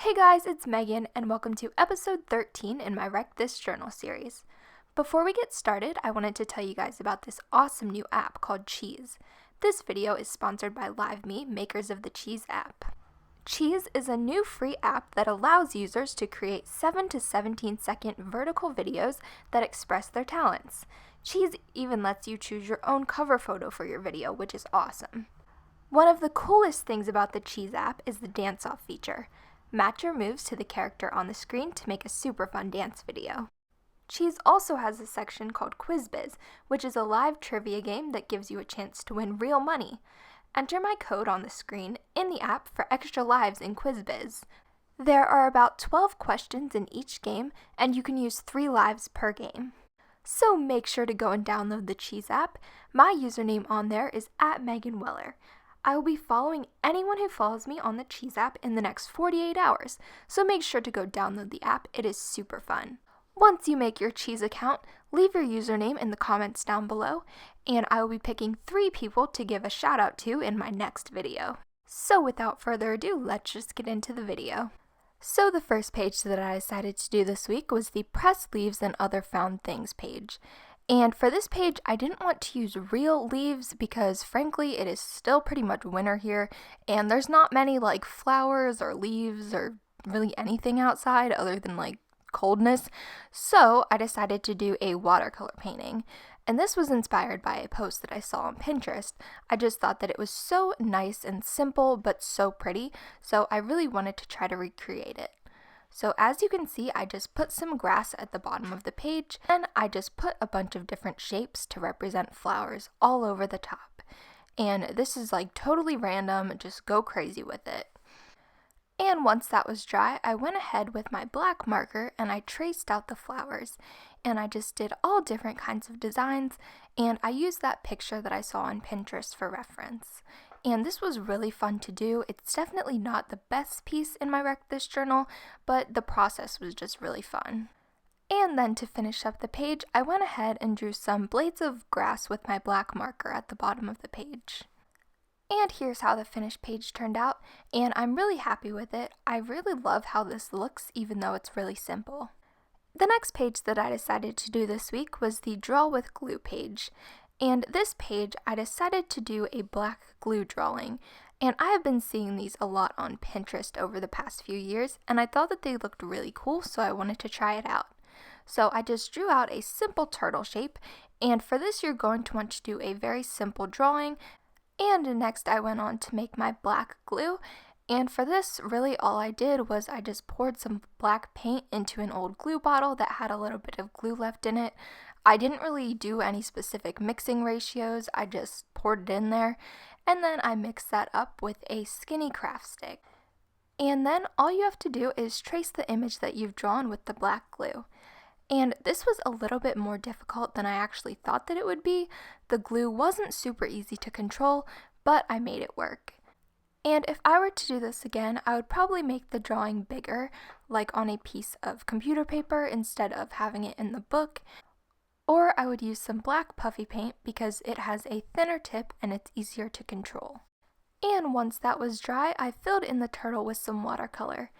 Hey guys, it's Megan, and welcome to episode 13 in my Wreck This Journal series. Before we get started, I wanted to tell you guys about this awesome new app called Cheese. This video is sponsored by LiveMe, makers of the Cheese app. Cheese is a new free app that allows users to create 7 to 17 second vertical videos that express their talents. Cheese even lets you choose your own cover photo for your video, which is awesome. One of the coolest things about the Cheese app is the dance-off feature. Match your moves to the character on the screen to make a super fun dance video. Cheese also has a section called Quizbiz, which is a live trivia game that gives you a chance to win real money. Enter my code on the screen in the app for extra lives in Quizbiz. There are about 12 questions in each game, and you can use 3 lives per game. So make sure to go and download the Cheese app. My username on there is @MeganWeller. I will be following anyone who follows me on the Cheese app in the next 48 hours, so make sure to go download the app. It is super fun. Once you make your Cheese account, leave your username in the comments down below, and I will be picking 3 people to give a shout out to in my next video. So without further ado, let's just get into the video. So the first page that I decided to do this week was the pressed leaves and other found things page. And for this page, I didn't want to use real leaves because frankly, it is still pretty much winter here, and there's not many like flowers or leaves or really anything outside other than like coldness. So I decided to do a watercolor painting. And this was inspired by a post that I saw on Pinterest. I just thought that it was so nice and simple, but so pretty, so I really wanted to try to recreate it. So as you can see, I just put some grass at the bottom of the page, and I just put a bunch of different shapes to represent flowers all over the top. And this is like totally random, just go crazy with it. And once that was dry, I went ahead with my black marker and I traced out the flowers. And I just did all different kinds of designs, and I used that picture that I saw on Pinterest for reference. And this was really fun to do. It's definitely not the best piece in my Wreck This journal, but the process was just really fun. And then to finish up the page, I went ahead and drew some blades of grass with my black marker at the bottom of the page. And here's how the finished page turned out, and I'm really happy with it. I really love how this looks, even though it's really simple. The next page that I decided to do this week was the Draw with Glue page. And this page, I decided to do a black glue drawing, and I have been seeing these a lot on Pinterest over the past few years, and I thought that they looked really cool, so I wanted to try it out. So I just drew out a simple turtle shape, and for this you're going to want to do a very simple drawing, and next I went on to make my black glue, and for this really all I did was I just poured some black paint into an old glue bottle that had a little bit of glue left in it. I didn't really do any specific mixing ratios, I just poured it in there, and then I mixed that up with a skinny craft stick. And then all you have to do is trace the image that you've drawn with the black glue. And this was a little bit more difficult than I actually thought that it would be. The glue wasn't super easy to control, but I made it work. And if I were to do this again, I would probably make the drawing bigger, like on a piece of computer paper instead of having it in the book. Or I would use some black puffy paint because it has a thinner tip and it's easier to control. And once that was dry, I filled in the turtle with some watercolor.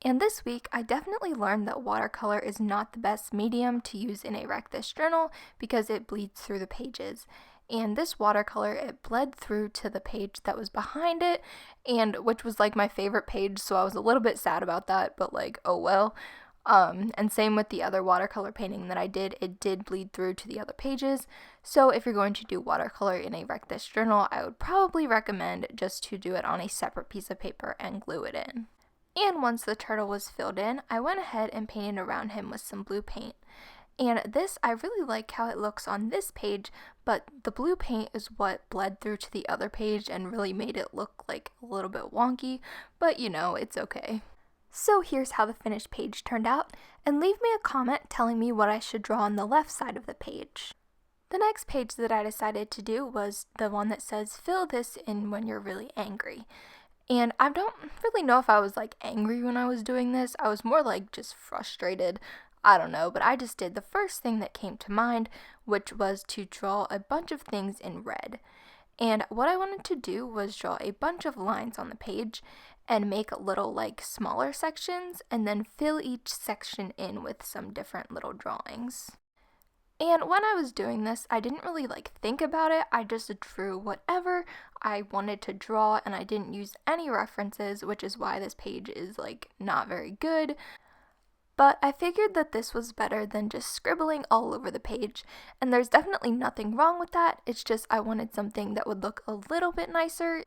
And this week, I definitely learned that watercolor is not the best medium to use in a Wreck This journal because it bleeds through the pages. And this watercolor, it bled through to the page that was behind it, and which was like my favorite page, so I was a little bit sad about that, but like, oh well. And same with the other watercolor painting that I did, it did bleed through to the other pages. So if you're going to do watercolor in a Wreck This journal, I would probably recommend just to do it on a separate piece of paper and glue it in. And once the turtle was filled in, I went ahead and painted around him with some blue paint. And this, I really like how it looks on this page, but the blue paint is what bled through to the other page and really made it look like a little bit wonky, but you know, it's okay. So here's how the finished page turned out, and leave me a comment telling me what I should draw on the left side of the page. The next page that I decided to do was the one that says fill this in when you're really angry. And I don't really know if I was like angry when I was doing this, I was more like just frustrated. I don't know, but I just did the first thing that came to mind, which was to draw a bunch of things in red. And what I wanted to do was draw a bunch of lines on the page, and make little like smaller sections and then fill each section in with some different little drawings. And when I was doing this, I didn't really think about it. I just drew whatever I wanted to draw and I didn't use any references, which is why this page is not very good. But I figured that this was better than just scribbling all over the page, and there's definitely nothing wrong with that. It's just I wanted something that would look a little bit nicer.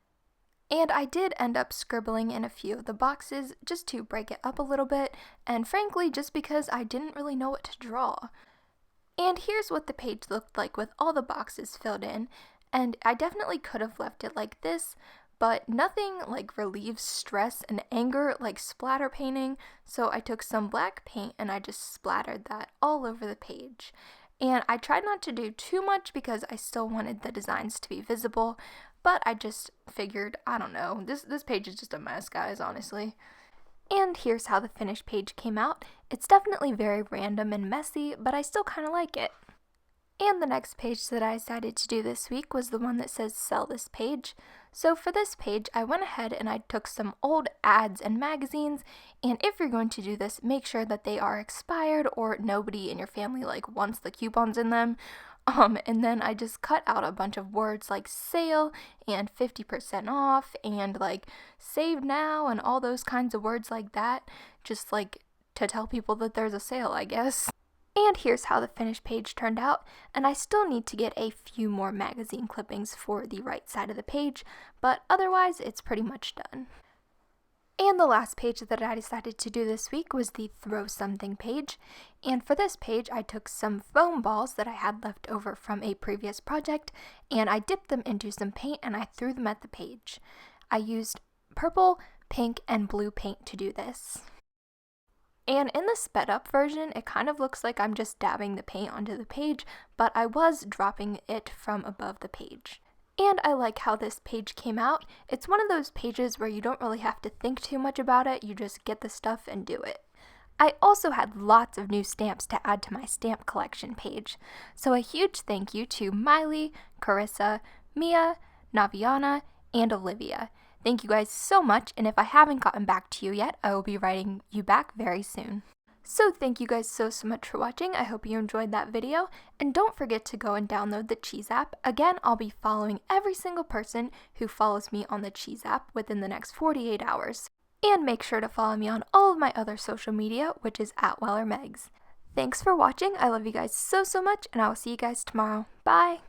And I did end up scribbling in a few of the boxes just to break it up a little bit, and frankly just because I didn't really know what to draw. And here's what the page looked like with all the boxes filled in, and I definitely could have left it like this, but nothing relieves stress and anger like splatter painting, so I took some black paint and I just splattered that all over the page. And I tried not to do too much because I still wanted the designs to be visible, but I just figured, I don't know, this page is just a mess, guys, honestly. And here's how the finished page came out. It's definitely very random and messy, but I still kind of like it. And the next page that I decided to do this week was the one that says sell this page. So for this page, I went ahead and I took some old ads and magazines, and if you're going to do this, make sure that they are expired or nobody in your family wants the coupons in them. And then I just cut out a bunch of words like sale and 50% off and save now and all those kinds of words like that, just to tell people that there's a sale, I guess. And here's how the finished page turned out, and I still need to get a few more magazine clippings for the right side of the page, but otherwise it's pretty much done. And the last page that I decided to do this week was the throw something page, and for this page I took some foam balls that I had left over from a previous project, and I dipped them into some paint and I threw them at the page. I used purple, pink, and blue paint to do this. And in the sped up version, it kind of looks like I'm just dabbing the paint onto the page, but I was dropping it from above the page. And I like how this page came out. It's one of those pages where you don't really have to think too much about it, you just get the stuff and do it. I also had lots of new stamps to add to my stamp collection page, so a huge thank you to Miley, Carissa, Mia, Naviana, and Olivia. Thank you guys so much, and if I haven't gotten back to you yet, I will be writing you back very soon. So thank you guys so much for watching. I hope you enjoyed that video, and don't forget to go and download the Cheese app. Again, I'll be following every single person who follows me on the Cheese app within the next 48 hours. And make sure to follow me on all of my other social media, which is @WellerMegs. Thanks for watching. I love you guys so much, and I will see you guys tomorrow. Bye!